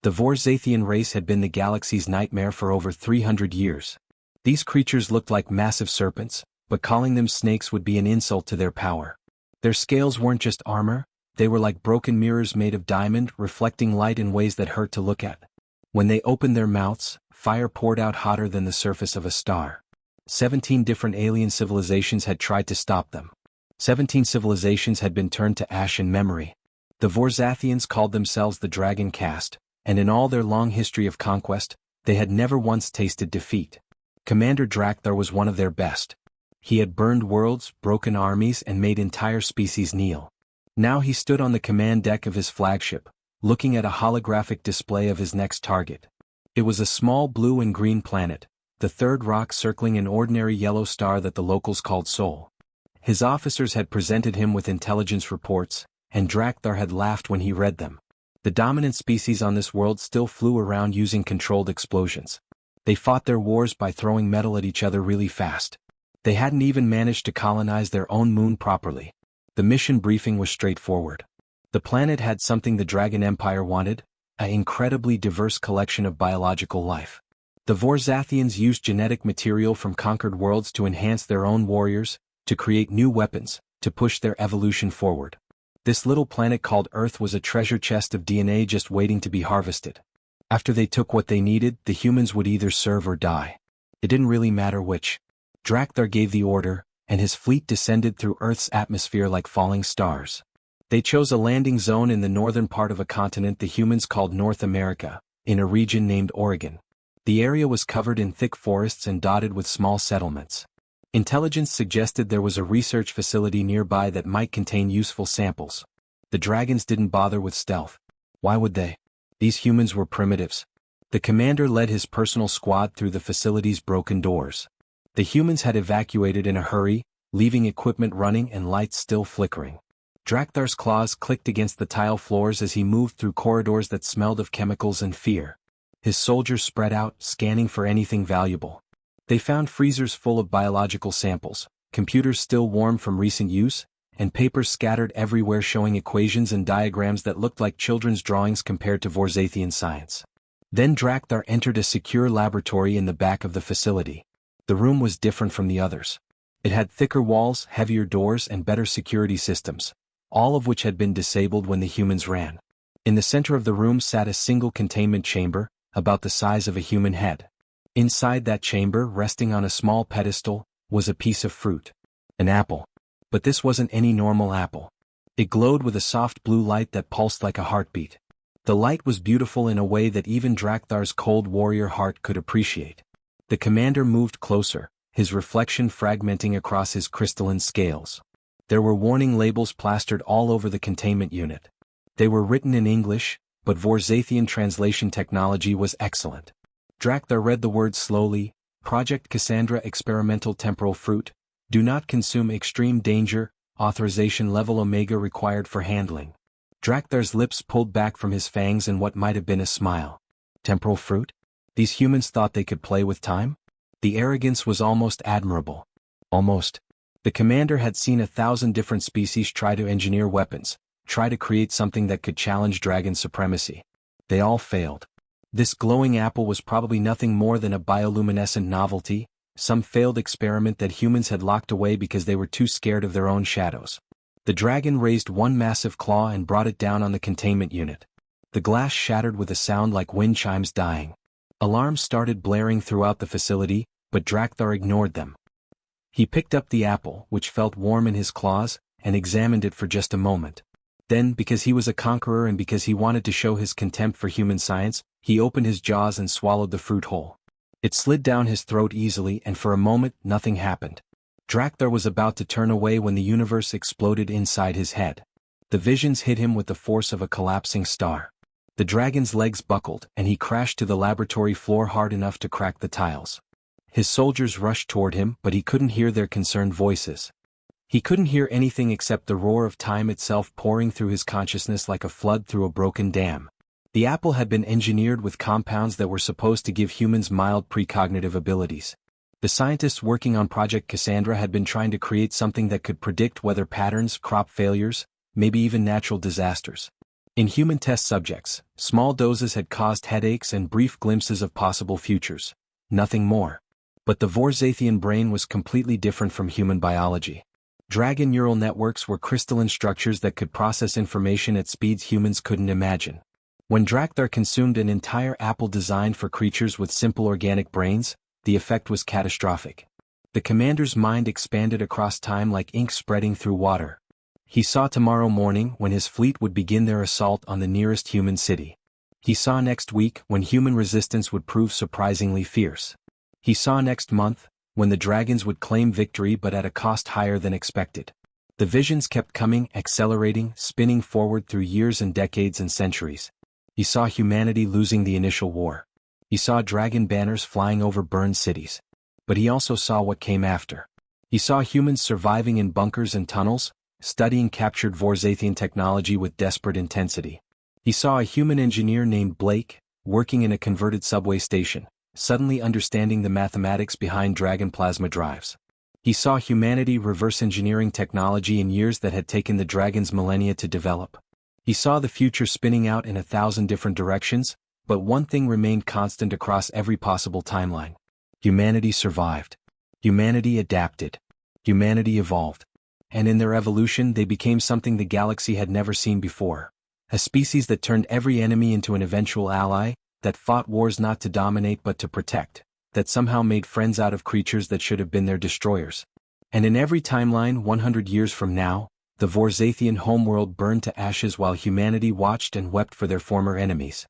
The Vorzathian race had been the galaxy's nightmare for over 300 years. These creatures looked like massive serpents, but calling them snakes would be an insult to their power. Their scales weren't just armor, they were like broken mirrors made of diamond, reflecting light in ways that hurt to look at. When they opened their mouths, fire poured out hotter than the surface of a star. 17 different alien civilizations had tried to stop them. 17 civilizations had been turned to ash in memory. The Vorzathians called themselves the Dragon Caste, and in all their long history of conquest, they had never once tasted defeat. Commander Drakthar was one of their best. He had burned worlds, broken armies, and made entire species kneel. Now he stood on the command deck of his flagship, looking at a holographic display of his next target. It was a small blue and green planet, the third rock circling an ordinary yellow star that the locals called Sol. His officers had presented him with intelligence reports, and Drakthar had laughed when he read them. The dominant species on this world still flew around using controlled explosions. They fought their wars by throwing metal at each other really fast. They hadn't even managed to colonize their own moon properly. The mission briefing was straightforward. The planet had something the Dragon Empire wanted, an incredibly diverse collection of biological life. The Vorzathians used genetic material from conquered worlds to enhance their own warriors, to create new weapons, to push their evolution forward. This little planet called Earth was a treasure chest of DNA just waiting to be harvested. After they took what they needed, the humans would either serve or die. It didn't really matter which. Drakthar gave the order, and his fleet descended through Earth's atmosphere like falling stars. They chose a landing zone in the northern part of a continent the humans called North America, in a region named Oregon. The area was covered in thick forests and dotted with small settlements. Intelligence suggested there was a research facility nearby that might contain useful samples. The dragons didn't bother with stealth. Why would they? These humans were primitives. The commander led his personal squad through the facility's broken doors. The humans had evacuated in a hurry, leaving equipment running and lights still flickering. Drakthar's claws clicked against the tile floors as he moved through corridors that smelled of chemicals and fear. His soldiers spread out, scanning for anything valuable. They found freezers full of biological samples, computers still warm from recent use, and papers scattered everywhere showing equations and diagrams that looked like children's drawings compared to Vorzathian science. Then Drakthar entered a secure laboratory in the back of the facility. The room was different from the others. It had thicker walls, heavier doors, and better security systems, all of which had been disabled when the humans ran. In the center of the room sat a single containment chamber, about the size of a human head. Inside that chamber, resting on a small pedestal, was a piece of fruit. An apple. But this wasn't any normal apple. It glowed with a soft blue light that pulsed like a heartbeat. The light was beautiful in a way that even Drakthar's cold warrior heart could appreciate. The commander moved closer, his reflection fragmenting across his crystalline scales. There were warning labels plastered all over the containment unit. They were written in English, but Vorzathian translation technology was excellent. Drakthar read the words slowly: Project Cassandra Experimental Temporal Fruit, do not consume, extreme danger, authorization level Omega required for handling. Drakthar's lips pulled back from his fangs in what might have been a smile. Temporal fruit? These humans thought they could play with time? The arrogance was almost admirable. Almost. The commander had seen 1,000 different species try to engineer weapons, try to create something that could challenge dragon supremacy. They all failed. This glowing apple was probably nothing more than a bioluminescent novelty, some failed experiment that humans had locked away because they were too scared of their own shadows. The dragon raised one massive claw and brought it down on the containment unit. The glass shattered with a sound like wind chimes dying. Alarms started blaring throughout the facility, but Drakthar ignored them. He picked up the apple, which felt warm in his claws, and examined it for just a moment. Then, because he was a conqueror and because he wanted to show his contempt for human science, he opened his jaws and swallowed the fruit whole. It slid down his throat easily, and for a moment, nothing happened. Drakthar was about to turn away when the universe exploded inside his head. The visions hit him with the force of a collapsing star. The dragon's legs buckled, and he crashed to the laboratory floor hard enough to crack the tiles. His soldiers rushed toward him, but he couldn't hear their concerned voices. He couldn't hear anything except the roar of time itself pouring through his consciousness like a flood through a broken dam. The apple had been engineered with compounds that were supposed to give humans mild precognitive abilities. The scientists working on Project Cassandra had been trying to create something that could predict weather patterns, crop failures, maybe even natural disasters. In human test subjects, small doses had caused headaches and brief glimpses of possible futures. Nothing more. But the Vorzathian brain was completely different from human biology. Dragon neural networks were crystalline structures that could process information at speeds humans couldn't imagine. When Drakthar consumed an entire apple designed for creatures with simple organic brains, the effect was catastrophic. The commander's mind expanded across time like ink spreading through water. He saw tomorrow morning when his fleet would begin their assault on the nearest human city. He saw next week when human resistance would prove surprisingly fierce. He saw next month when the dragons would claim victory but at a cost higher than expected. The visions kept coming, accelerating, spinning forward through years and decades and centuries. He saw humanity losing the initial war. He saw dragon banners flying over burned cities. But he also saw what came after. He saw humans surviving in bunkers and tunnels, studying captured Vorzathian technology with desperate intensity. He saw a human engineer named Blake, working in a converted subway station, suddenly understanding the mathematics behind dragon plasma drives. He saw humanity reverse engineering technology in years that had taken the dragons millennia to develop. He saw the future spinning out in 1,000 different directions, but one thing remained constant across every possible timeline. Humanity survived. Humanity adapted. Humanity evolved. And in their evolution they became something the galaxy had never seen before. A species that turned every enemy into an eventual ally, that fought wars not to dominate but to protect, that somehow made friends out of creatures that should have been their destroyers. And in every timeline 100 years from now, the Vorzathian homeworld burned to ashes while humanity watched and wept for their former enemies.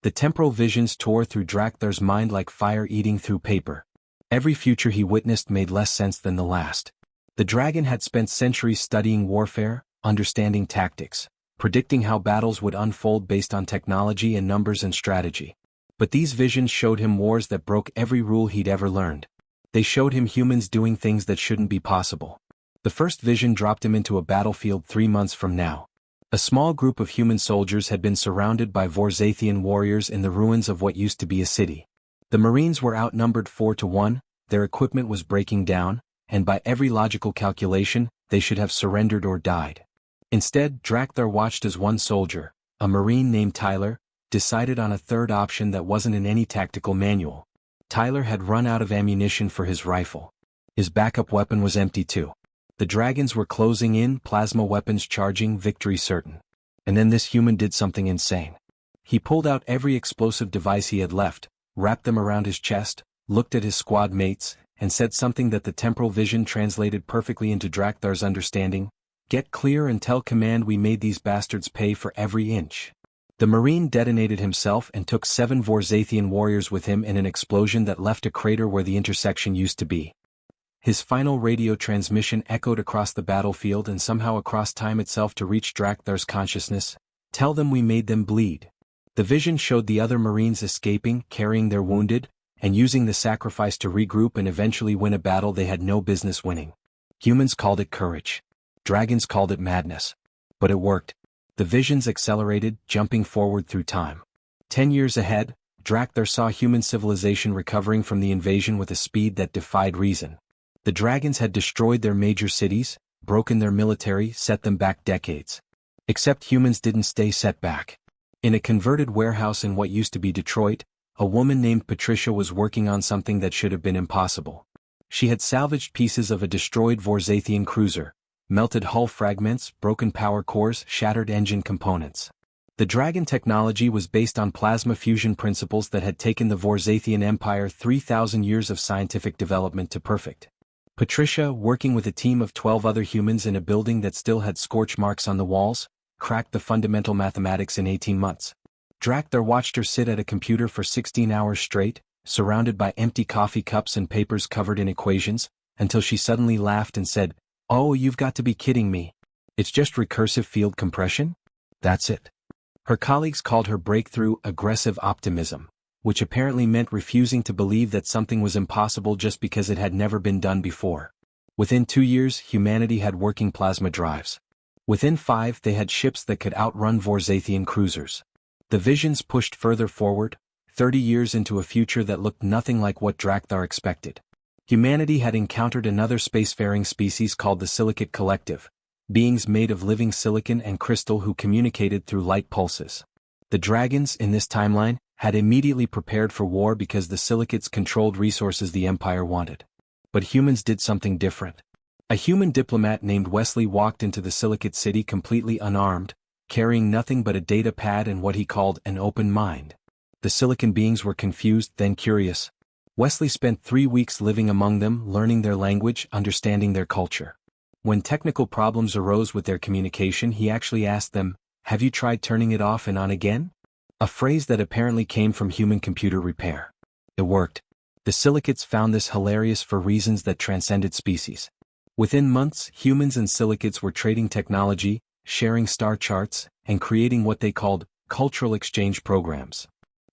The temporal visions tore through Drakthar's mind like fire eating through paper. Every future he witnessed made less sense than the last. The dragon had spent centuries studying warfare, understanding tactics, predicting how battles would unfold based on technology and numbers and strategy. But these visions showed him wars that broke every rule he'd ever learned. They showed him humans doing things that shouldn't be possible. The first vision dropped him into a battlefield 3 months from now. A small group of human soldiers had been surrounded by Vorzathian warriors in the ruins of what used to be a city. The Marines were outnumbered 4-1, their equipment was breaking down, and by every logical calculation, they should have surrendered or died. Instead, Drakthar watched as one soldier, a Marine named Tyler, decided on a third option that wasn't in any tactical manual. Tyler had run out of ammunition for his rifle. His backup weapon was empty too. The dragons were closing in, plasma weapons charging, victory certain. And then this human did something insane. He pulled out every explosive device he had left, wrapped them around his chest, looked at his squad mates, and said something that the temporal vision translated perfectly into Drakthar's understanding: "Get clear and tell command we made these bastards pay for every inch." The Marine detonated himself and took 7 Vorzathian warriors with him in an explosion that left a crater where the intersection used to be. His final radio transmission echoed across the battlefield and somehow across time itself to reach Drakthar's consciousness: "Tell them we made them bleed." The vision showed the other Marines escaping, carrying their wounded, and using the sacrifice to regroup and eventually win a battle they had no business winning. Humans called it courage. Dragons called it madness. But it worked. The visions accelerated, jumping forward through time. 10 years ahead, Drakthar saw human civilization recovering from the invasion with a speed that defied reason. The dragons had destroyed their major cities, broken their military, set them back decades. Except humans didn't stay set back. In a converted warehouse in what used to be Detroit, a woman named Patricia was working on something that should have been impossible. She had salvaged pieces of a destroyed Vorzathian cruiser, melted hull fragments, broken power cores, shattered engine components. The dragon technology was based on plasma fusion principles that had taken the Vorzathian Empire 3,000 years of scientific development to perfect. Patricia, working with a team of 12 other humans in a building that still had scorch marks on the walls, cracked the fundamental mathematics in 18 months. Drakthar watched her sit at a computer for 16 hours straight, surrounded by empty coffee cups and papers covered in equations, until she suddenly laughed and said, "Oh, you've got to be kidding me. It's just recursive field compression? That's it." Her colleagues called her breakthrough aggressive optimism, which apparently meant refusing to believe that something was impossible just because it had never been done before. Within 2 years, humanity had working plasma drives. Within 5, they had ships that could outrun Vorzathian cruisers. The visions pushed further forward, 30 years into a future that looked nothing like what Drakthar expected. Humanity had encountered another spacefaring species called the Silicate Collective, beings made of living silicon and crystal who communicated through light pulses. The dragons, in this timeline, had immediately prepared for war because the silicates controlled resources the Empire wanted. But humans did something different. A human diplomat named Wesley walked into the silicate city completely unarmed, carrying nothing but a data pad and what he called an open mind. The silicon beings were confused, then curious. Wesley spent 3 weeks living among them, learning their language, understanding their culture. When technical problems arose with their communication, he actually asked them, "Have you tried turning it off and on again?" A phrase that apparently came from human computer repair. It worked. The silicates found this hilarious for reasons that transcended species. Within months, humans and silicates were trading technology, sharing star charts, and creating what they called cultural exchange programs.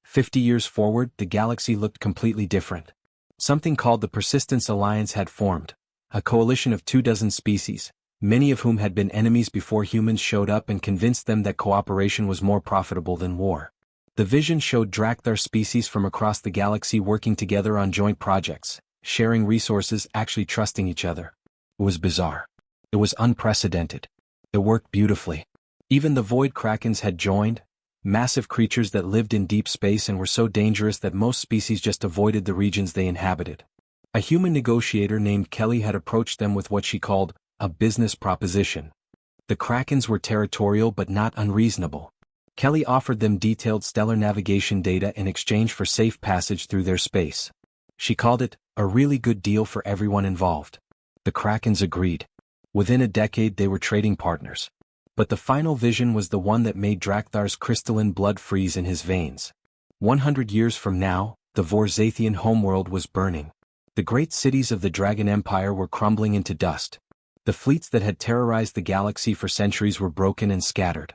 50 years forward, the galaxy looked completely different. Something called the Persistence Alliance had formed, a coalition of 24 species, many of whom had been enemies before humans showed up and convinced them that cooperation was more profitable than war. The vision showed Drakthar species from across the galaxy working together on joint projects, sharing resources, actually trusting each other. It was bizarre. It was unprecedented. It worked beautifully. Even the Void Krakens had joined, massive creatures that lived in deep space and were so dangerous that most species just avoided the regions they inhabited. A human negotiator named Kelly had approached them with what she called a business proposition. The Krakens were territorial but not unreasonable. Kelly offered them detailed stellar navigation data in exchange for safe passage through their space. She called it a really good deal for everyone involved. The Krakens agreed. Within a decade they were trading partners. But the final vision was the one that made Drakthar's crystalline blood freeze in his veins. 100 years from now, the Vorzathian homeworld was burning. The great cities of the Dragon Empire were crumbling into dust. The fleets that had terrorized the galaxy for centuries were broken and scattered.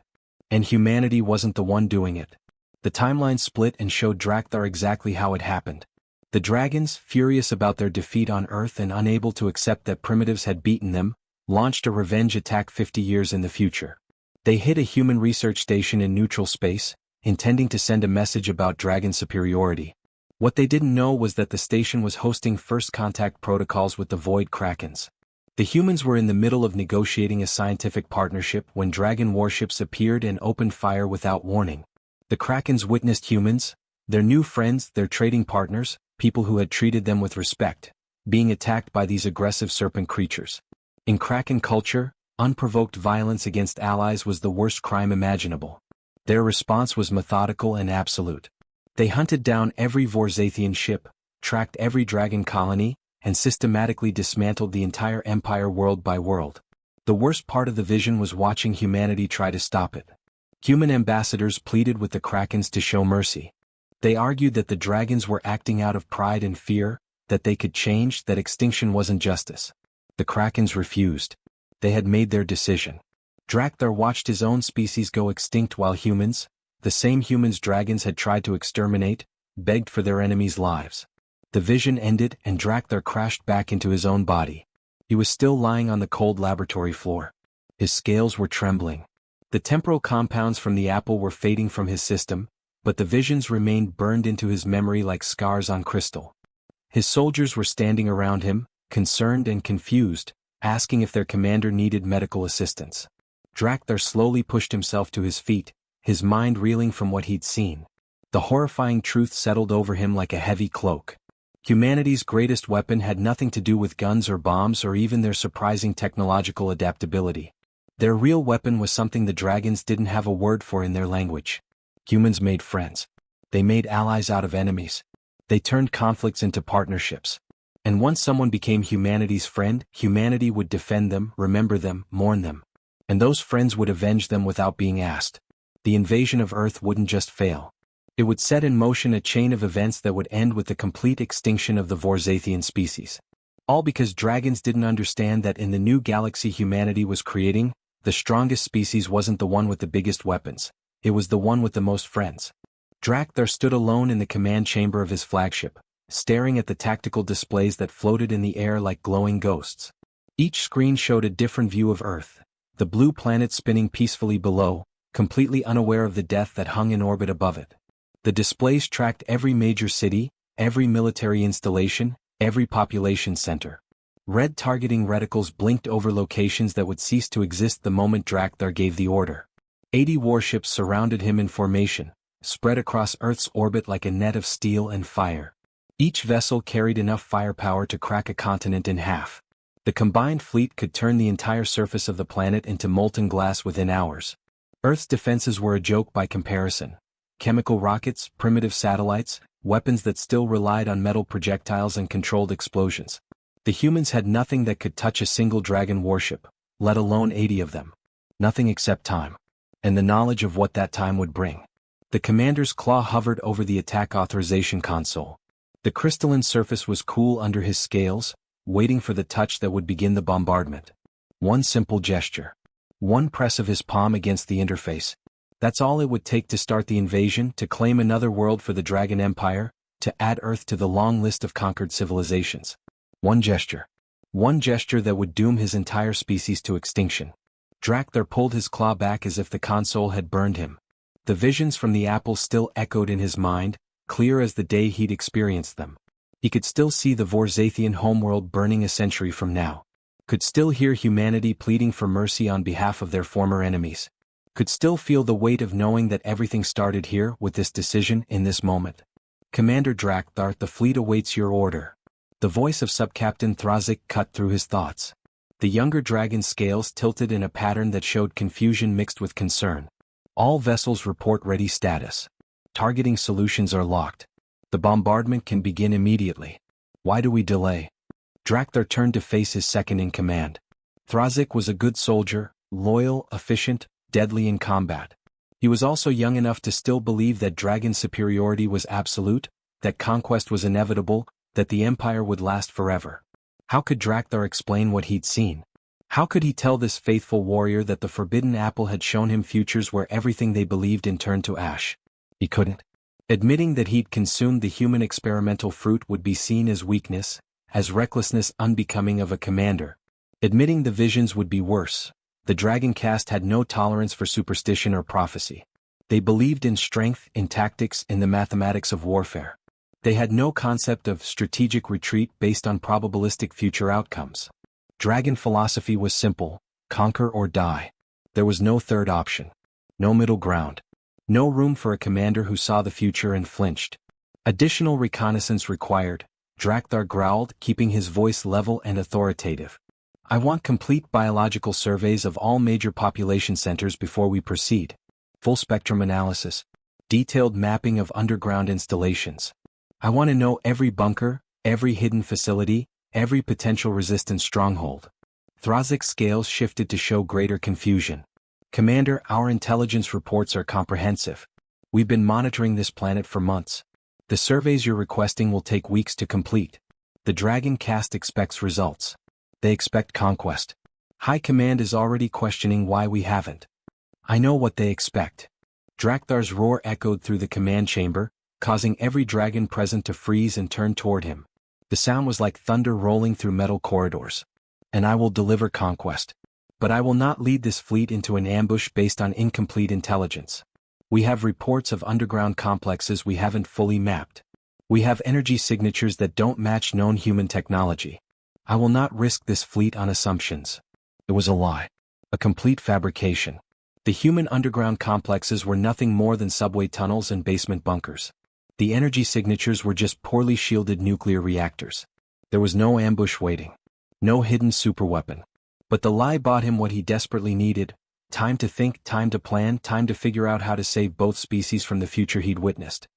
And humanity wasn't the one doing it. The timeline split and showed Drakthar exactly how it happened. The dragons, furious about their defeat on Earth and unable to accept that primitives had beaten them, launched a revenge attack 50 years in the future. They hit a human research station in neutral space, intending to send a message about dragon superiority. What they didn't know was that the station was hosting first contact protocols with the Void Krakens. The humans were in the middle of negotiating a scientific partnership when dragon warships appeared and opened fire without warning. The Krakens witnessed humans, their new friends, their trading partners, people who had treated them with respect, being attacked by these aggressive serpent creatures. In Kraken culture, unprovoked violence against allies was the worst crime imaginable. Their response was methodical and absolute. They hunted down every Vorzathian ship, tracked every dragon colony, and systematically dismantled the entire empire world by world. The worst part of the vision was watching humanity try to stop it. Human ambassadors pleaded with the Krakens to show mercy. They argued that the dragons were acting out of pride and fear, that they could change, that extinction wasn't justice. The Krakens refused. They had made their decision. Drakthar watched his own species go extinct while humans, the same humans dragons had tried to exterminate, begged for their enemies' lives. The vision ended and Drakthar crashed back into his own body. He was still lying on the cold laboratory floor. His scales were trembling. The temporal compounds from the apple were fading from his system, but the visions remained burned into his memory like scars on crystal. His soldiers were standing around him, concerned and confused, asking if their commander needed medical assistance. Drakthar slowly pushed himself to his feet, his mind reeling from what he'd seen. The horrifying truth settled over him like a heavy cloak. Humanity's greatest weapon had nothing to do with guns or bombs or even their surprising technological adaptability. Their real weapon was something the dragons didn't have a word for in their language. Humans made friends. They made allies out of enemies. They turned conflicts into partnerships. And once someone became humanity's friend, humanity would defend them, remember them, mourn them. And those friends would avenge them without being asked. The invasion of Earth wouldn't just fail. It would set in motion a chain of events that would end with the complete extinction of the Vorzathian species. All because dragons didn't understand that in the new galaxy humanity was creating, the strongest species wasn't the one with the biggest weapons. It was the one with the most friends. Drakthar stood alone in the command chamber of his flagship, staring at the tactical displays that floated in the air like glowing ghosts. Each screen showed a different view of Earth, the blue planet spinning peacefully below, completely unaware of the death that hung in orbit above it. The displays tracked every major city, every military installation, every population center. Red targeting reticles blinked over locations that would cease to exist the moment Drakthar gave the order. 80 warships surrounded him in formation, spread across Earth's orbit like a net of steel and fire. Each vessel carried enough firepower to crack a continent in half. The combined fleet could turn the entire surface of the planet into molten glass within hours. Earth's defenses were a joke by comparison. Chemical rockets, primitive satellites, weapons that still relied on metal projectiles and controlled explosions. The humans had nothing that could touch a single dragon warship, let alone 80 of them. Nothing except time. And the knowledge of what that time would bring. The commander's claw hovered over the attack authorization console. The crystalline surface was cool under his scales, waiting for the touch that would begin the bombardment. One simple gesture. One press of his palm against the interface. That's all it would take to start the invasion, to claim another world for the Dragon Empire, to add Earth to the long list of conquered civilizations. One gesture. One gesture that would doom his entire species to extinction. Drakthar pulled his claw back as if the console had burned him. The visions from the apple still echoed in his mind, clear as the day he'd experienced them. He could still see the Vorzathian homeworld burning a century from now. Could still hear humanity pleading for mercy on behalf of their former enemies. Could still feel the weight of knowing that everything started here with this decision in this moment. Commander Drakthar, the fleet awaits your order. The voice of Subcaptain Thrazik cut through his thoughts. The younger dragon's scales tilted in a pattern that showed confusion mixed with concern. All vessels report ready status. Targeting solutions are locked. The bombardment can begin immediately. Why do we delay? Drakthar turned to face his second-in-command. Thrazik was a good soldier, loyal, efficient, deadly in combat. He was also young enough to still believe that dragon superiority was absolute, that conquest was inevitable, that the Empire would last forever. How could Drakthar explain what he'd seen? How could he tell this faithful warrior that the Forbidden Apple had shown him futures where everything they believed in turned to ash? He couldn't. Admitting that he'd consumed the human experimental fruit would be seen as weakness, as recklessness unbecoming of a commander. Admitting the visions would be worse. The Dragon caste had no tolerance for superstition or prophecy. They believed in strength, in tactics, in the mathematics of warfare. They had no concept of strategic retreat based on probabilistic future outcomes. Dragon philosophy was simple: conquer or die. There was no third option. No middle ground. No room for a commander who saw the future and flinched. Additional reconnaissance required, Drakthar growled, keeping his voice level and authoritative. I want complete biological surveys of all major population centers before we proceed. Full spectrum analysis. Detailed mapping of underground installations. I want to know every bunker, every hidden facility, every potential resistance stronghold. Thrazik's scales shifted to show greater confusion. Commander, our intelligence reports are comprehensive. We've been monitoring this planet for months. The surveys you're requesting will take weeks to complete. The Dragon caste expects results. They expect conquest. High Command is already questioning why we haven't. I know what they expect. Drakthar's roar echoed through the command chamber, causing every dragon present to freeze and turn toward him. The sound was like thunder rolling through metal corridors. And I will deliver conquest. But I will not lead this fleet into an ambush based on incomplete intelligence. We have reports of underground complexes we haven't fully mapped. We have energy signatures that don't match known human technology. I will not risk this fleet on assumptions. It was a lie. A complete fabrication. The human underground complexes were nothing more than subway tunnels and basement bunkers. The energy signatures were just poorly shielded nuclear reactors. There was no ambush waiting. No hidden superweapon. But the lie bought him what he desperately needed: time to think, time to plan, time to figure out how to save both species from the future he'd witnessed.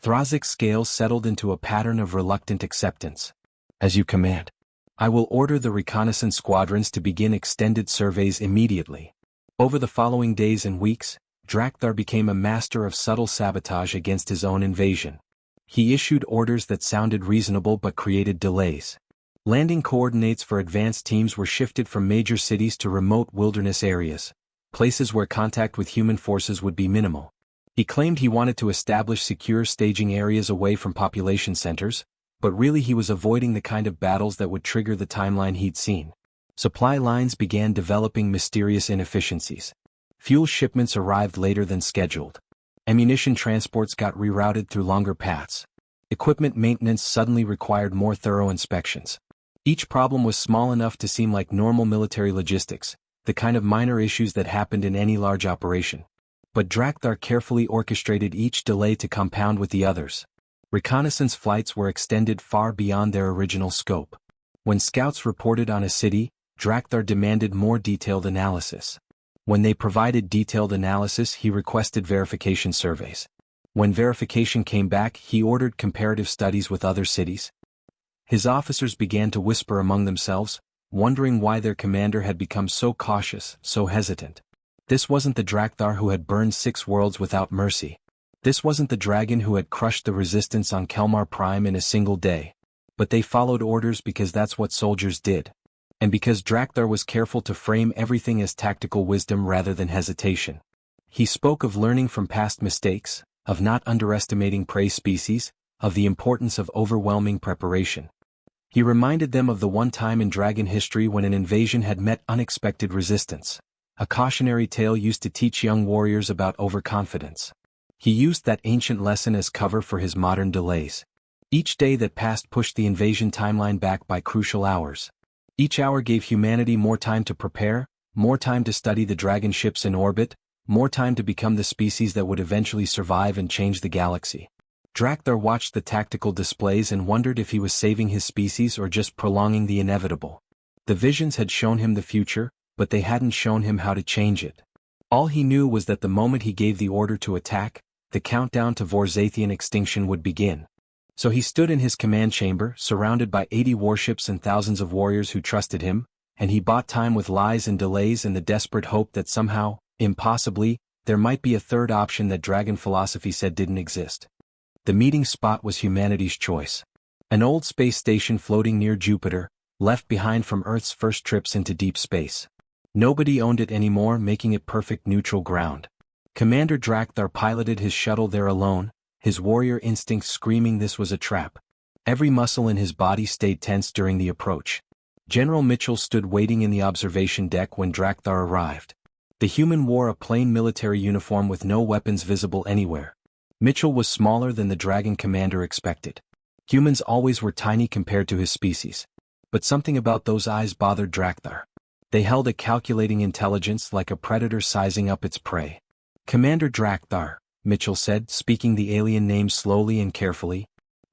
Thrazik's scales settled into a pattern of reluctant acceptance. As you command. I will order the reconnaissance squadrons to begin extended surveys immediately. Over the following days and weeks, Drakthar became a master of subtle sabotage against his own invasion. He issued orders that sounded reasonable but created delays. Landing coordinates for advanced teams were shifted from major cities to remote wilderness areas, places where contact with human forces would be minimal. He claimed he wanted to establish secure staging areas away from population centers, but really he was avoiding the kind of battles that would trigger the timeline he'd seen. Supply lines began developing mysterious inefficiencies. Fuel shipments arrived later than scheduled. Ammunition transports got rerouted through longer paths. Equipment maintenance suddenly required more thorough inspections. Each problem was small enough to seem like normal military logistics, the kind of minor issues that happened in any large operation. But Drakthar carefully orchestrated each delay to compound with the others. Reconnaissance flights were extended far beyond their original scope. When scouts reported on a city, Drakthar demanded more detailed analysis. When they provided detailed analysis, he requested verification surveys. When verification came back, he ordered comparative studies with other cities. His officers began to whisper among themselves, wondering why their commander had become so cautious, so hesitant. This wasn't the Drakthar who had burned 6 worlds without mercy. This wasn't the dragon who had crushed the resistance on Kelmar Prime in a single day. But they followed orders because that's what soldiers did. And because Drakthar was careful to frame everything as tactical wisdom rather than hesitation. He spoke of learning from past mistakes, of not underestimating prey species, of the importance of overwhelming preparation. He reminded them of the one time in dragon history when an invasion had met unexpected resistance. A cautionary tale used to teach young warriors about overconfidence. He used that ancient lesson as cover for his modern delays. Each day that passed pushed the invasion timeline back by crucial hours. Each hour gave humanity more time to prepare, more time to study the dragon ships in orbit, more time to become the species that would eventually survive and change the galaxy. Drakthar watched the tactical displays and wondered if he was saving his species or just prolonging the inevitable. The visions had shown him the future, but they hadn't shown him how to change it. All he knew was that the moment he gave the order to attack, the countdown to Vorzathian extinction would begin. So he stood in his command chamber, surrounded by 80 warships and thousands of warriors who trusted him, and he bought time with lies and delays and the desperate hope that somehow, impossibly, there might be a third option that dragon philosophy said didn't exist. The meeting spot was humanity's choice. An old space station floating near Jupiter, left behind from Earth's first trips into deep space. Nobody owned it anymore, making it perfect neutral ground. Commander Drakthar piloted his shuttle there alone, his warrior instincts screaming this was a trap. Every muscle in his body stayed tense during the approach. General Mitchell stood waiting in the observation deck when Drakthar arrived. The human wore a plain military uniform with no weapons visible anywhere. Mitchell was smaller than the dragon commander expected. Humans always were tiny compared to his species. But something about those eyes bothered Drakthar. They held a calculating intelligence like a predator sizing up its prey. Commander Drakthar, Mitchell said, speaking the alien name slowly and carefully.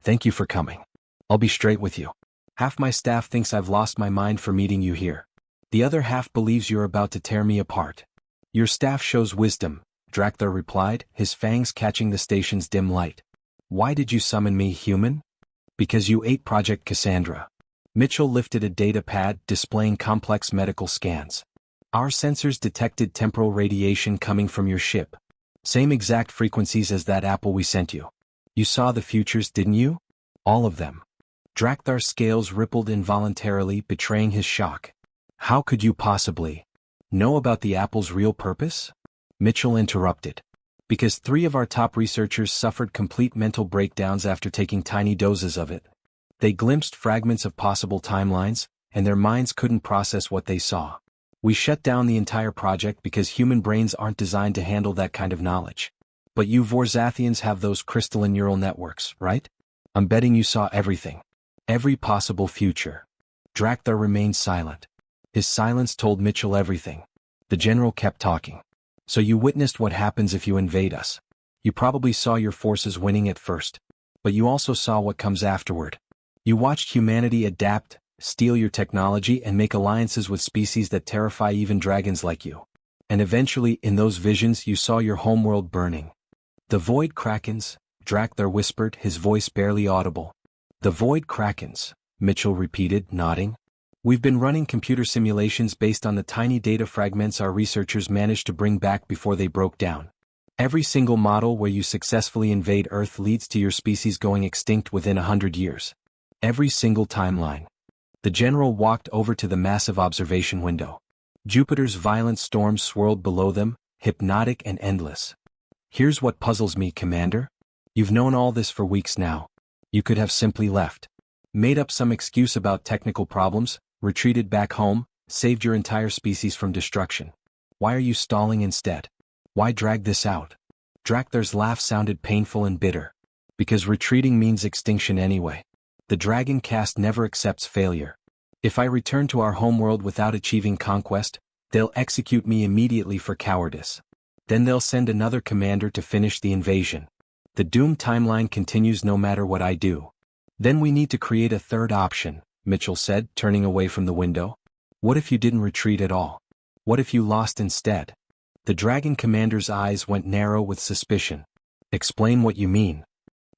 Thank you for coming. I'll be straight with you. Half my staff thinks I've lost my mind for meeting you here. The other half believes you're about to tear me apart. Your staff shows wisdom, Drakthar replied, his fangs catching the station's dim light. Why did you summon me, human? Because you ate Project Cassandra. Mitchell lifted a data pad displaying complex medical scans. Our sensors detected temporal radiation coming from your ship. Same exact frequencies as that apple we sent you. You saw the futures, didn't you? All of them. Drakthar's scales rippled involuntarily, betraying his shock. How could you possibly know about the apple's real purpose? Mitchell interrupted. Because 3 of our top researchers suffered complete mental breakdowns after taking tiny doses of it. They glimpsed fragments of possible timelines, and their minds couldn't process what they saw. We shut down the entire project because human brains aren't designed to handle that kind of knowledge. But you Vorzathians have those crystalline neural networks, right? I'm betting you saw everything. Every possible future. Drakthar remained silent. His silence told Mitchell everything. The general kept talking. So you witnessed what happens if you invade us. You probably saw your forces winning at first. But you also saw what comes afterward. You watched humanity adapt, steal your technology and make alliances with species that terrify even dragons like you. And eventually, in those visions, you saw your homeworld burning. The Void Krakens, Drakthar whispered, his voice barely audible. The Void Krakens, Mitchell repeated, nodding. We've been running computer simulations based on the tiny data fragments our researchers managed to bring back before they broke down. Every single model where you successfully invade Earth leads to your species going extinct within 100 years. Every single timeline. The general walked over to the massive observation window. Jupiter's violent storms swirled below them, hypnotic and endless. Here's what puzzles me, Commander. You've known all this for weeks now. You could have simply left. Made up some excuse about technical problems, retreated back home, saved your entire species from destruction. Why are you stalling instead? Why drag this out? Drakthar's laugh sounded painful and bitter. Because retreating means extinction anyway. The dragon caste never accepts failure. If I return to our homeworld without achieving conquest, they'll execute me immediately for cowardice. Then they'll send another commander to finish the invasion. The doomed timeline continues no matter what I do. Then we need to create a third option, Mitchell said, turning away from the window. What if you didn't retreat at all? What if you lost instead? The dragon commander's eyes went narrow with suspicion. Explain what you mean.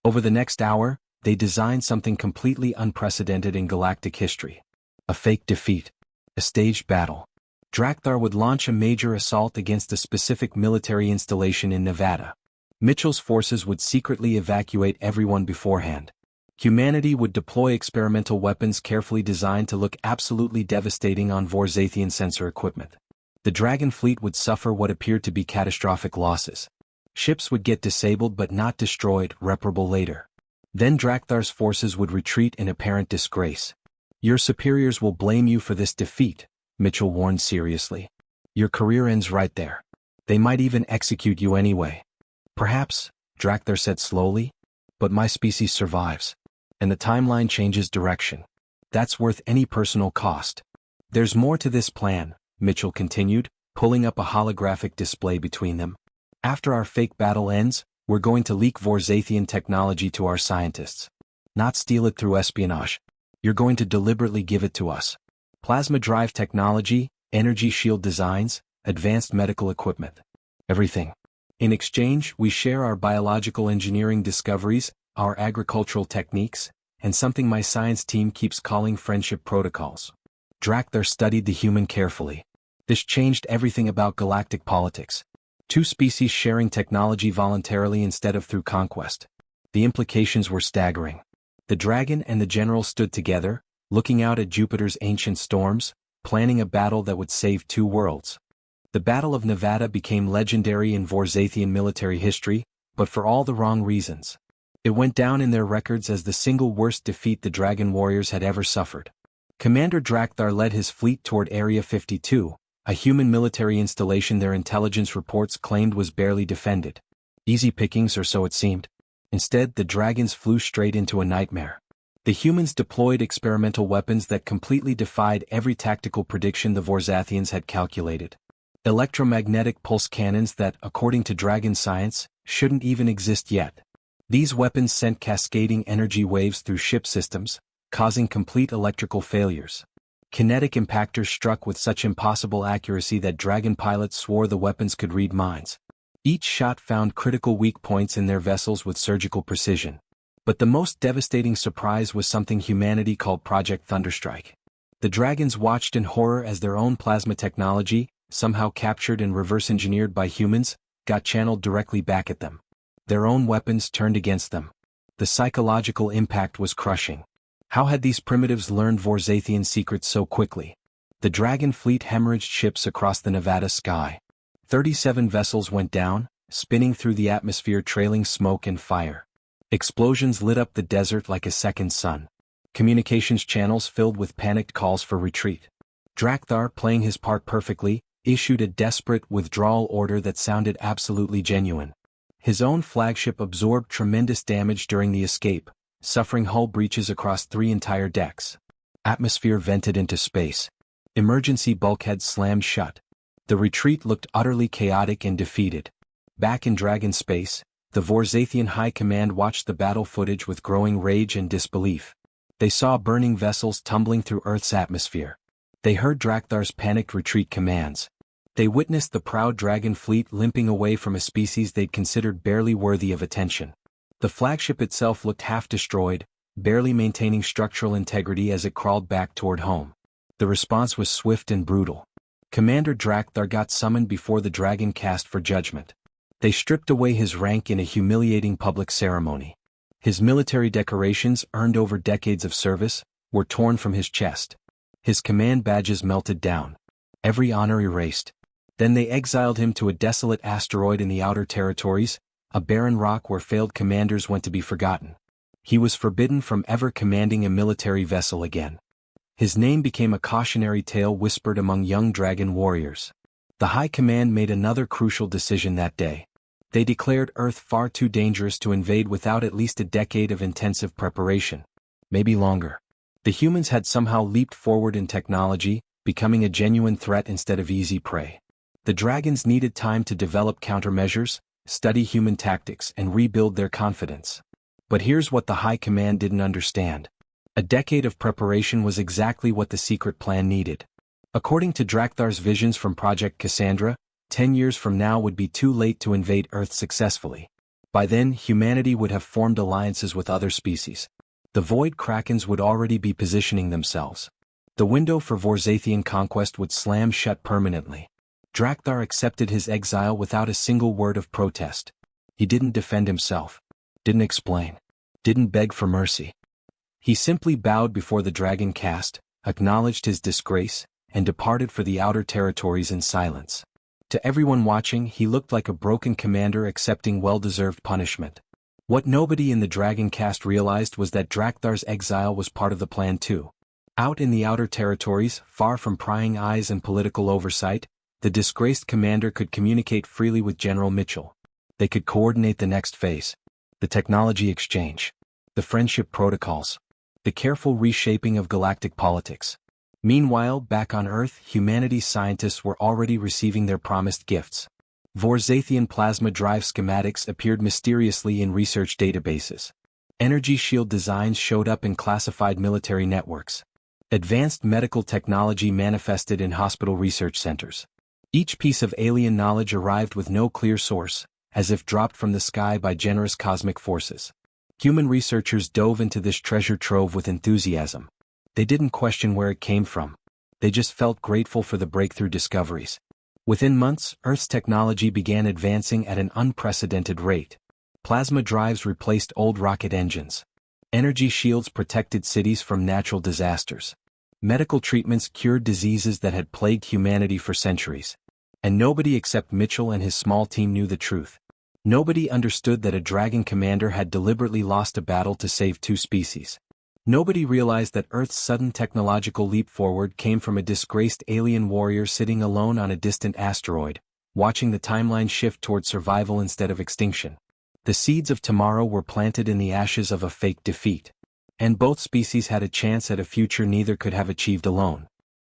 Over the next hour, they designed something completely unprecedented in galactic history. A fake defeat. A staged battle. Drakthar would launch a major assault against a specific military installation in Nevada. Mitchell's forces would secretly evacuate everyone beforehand. Humanity would deploy experimental weapons carefully designed to look absolutely devastating on Vorzathian sensor equipment. The Dragon fleet would suffer what appeared to be catastrophic losses. Ships would get disabled but not destroyed, reparable later. Then Drakthar's forces would retreat in apparent disgrace. Your superiors will blame you for this defeat, Mitchell warned seriously. Your career ends right there. They might even execute you anyway. Perhaps, Drakthar said slowly, but my species survives. And the timeline changes direction. That's worth any personal cost. There's more to this plan, Mitchell continued, pulling up a holographic display between them. After our fake battle ends, we're going to leak Vorzathian technology to our scientists. Not steal it through espionage. You're going to deliberately give it to us. Plasma drive technology, energy shield designs, advanced medical equipment. Everything. In exchange, we share our biological engineering discoveries, our agricultural techniques, and something my science team keeps calling friendship protocols. Drakthar studied the human carefully. This changed everything about galactic politics. Two species sharing technology voluntarily instead of through conquest. The implications were staggering. The dragon and the general stood together, looking out at Jupiter's ancient storms, planning a battle that would save two worlds. The Battle of Nevada became legendary in Vorzathian military history, but for all the wrong reasons. It went down in their records as the single worst defeat the Dragon warriors had ever suffered. Commander Drakthar led his fleet toward Area 52, a human military installation their intelligence reports claimed was barely defended. Easy pickings, or so it seemed. Instead, the dragons flew straight into a nightmare. The humans deployed experimental weapons that completely defied every tactical prediction the Vorzathians had calculated. Electromagnetic pulse cannons that, according to dragon science, shouldn't even exist yet. These weapons sent cascading energy waves through ship systems, causing complete electrical failures. Kinetic impactors struck with such impossible accuracy that dragon pilots swore the weapons could read minds. Each shot found critical weak points in their vessels with surgical precision. But the most devastating surprise was something humanity called Project Thunderstrike. The dragons watched in horror as their own plasma technology, somehow captured and reverse-engineered by humans, got channeled directly back at them. Their own weapons turned against them. The psychological impact was crushing. How had these primitives learned Vorzathian secrets so quickly? The dragon fleet hemorrhaged ships across the Nevada sky. 37 vessels went down, spinning through the atmosphere trailing smoke and fire. Explosions lit up the desert like a second sun. Communications channels filled with panicked calls for retreat. Drakthar, playing his part perfectly, issued a desperate withdrawal order that sounded absolutely genuine. His own flagship absorbed tremendous damage during the escape, suffering hull breaches across 3 entire decks. Atmosphere vented into space. Emergency bulkheads slammed shut. The retreat looked utterly chaotic and defeated. Back in Dragon space, the Vorzathian High Command watched the battle footage with growing rage and disbelief. They saw burning vessels tumbling through Earth's atmosphere. They heard Drakthar's panicked retreat commands. They witnessed the proud dragon fleet limping away from a species they'd considered barely worthy of attention. The flagship itself looked half-destroyed, barely maintaining structural integrity as it crawled back toward home. The response was swift and brutal. Commander Drakthar got summoned before the dragon cast for judgment. They stripped away his rank in a humiliating public ceremony. His military decorations, earned over decades of service, were torn from his chest. His command badges melted down. Every honor erased. Then they exiled him to a desolate asteroid in the outer territories, a barren rock where failed commanders went to be forgotten. He was forbidden from ever commanding a military vessel again. His name became a cautionary tale whispered among young dragon warriors. The High Command made another crucial decision that day. They declared Earth far too dangerous to invade without at least a decade of intensive preparation. Maybe longer. The humans had somehow leaped forward in technology, becoming a genuine threat instead of easy prey. The dragons needed time to develop countermeasures, study human tactics, and rebuild their confidence. But here's what the High Command didn't understand. A decade of preparation was exactly what the secret plan needed. According to Drakthar's visions from Project Cassandra, 10 years from now would be too late to invade Earth successfully. By then, humanity would have formed alliances with other species. The Void Krakens would already be positioning themselves. The window for Vorzathian conquest would slam shut permanently. Drakthar accepted his exile without a single word of protest. He didn't defend himself, didn't explain, didn't beg for mercy. He simply bowed before the dragon caste, acknowledged his disgrace, and departed for the outer territories in silence. To everyone watching, he looked like a broken commander accepting well-deserved punishment. What nobody in the dragon caste realized was that Drakthar's exile was part of the plan too. Out in the outer territories, far from prying eyes and political oversight, the disgraced commander could communicate freely with General Mitchell. They could coordinate the next phase. The technology exchange. The friendship protocols. The careful reshaping of galactic politics. Meanwhile, back on Earth, humanity's scientists were already receiving their promised gifts. Vorzathian plasma drive schematics appeared mysteriously in research databases. Energy shield designs showed up in classified military networks. Advanced medical technology manifested in hospital research centers. Each piece of alien knowledge arrived with no clear source, as if dropped from the sky by generous cosmic forces. Human researchers dove into this treasure trove with enthusiasm. They didn't question where it came from. They just felt grateful for the breakthrough discoveries. Within months, Earth's technology began advancing at an unprecedented rate. Plasma drives replaced old rocket engines. Energy shields protected cities from natural disasters. Medical treatments cured diseases that had plagued humanity for centuries. And nobody except Mitchell and his small team knew the truth. Nobody understood that a dragon commander had deliberately lost a battle to save two species. Nobody realized that Earth's sudden technological leap forward came from a disgraced alien warrior sitting alone on a distant asteroid, watching the timeline shift toward survival instead of extinction. The seeds of tomorrow were planted in the ashes of a fake defeat. And both species had a chance at a future neither could have achieved alone.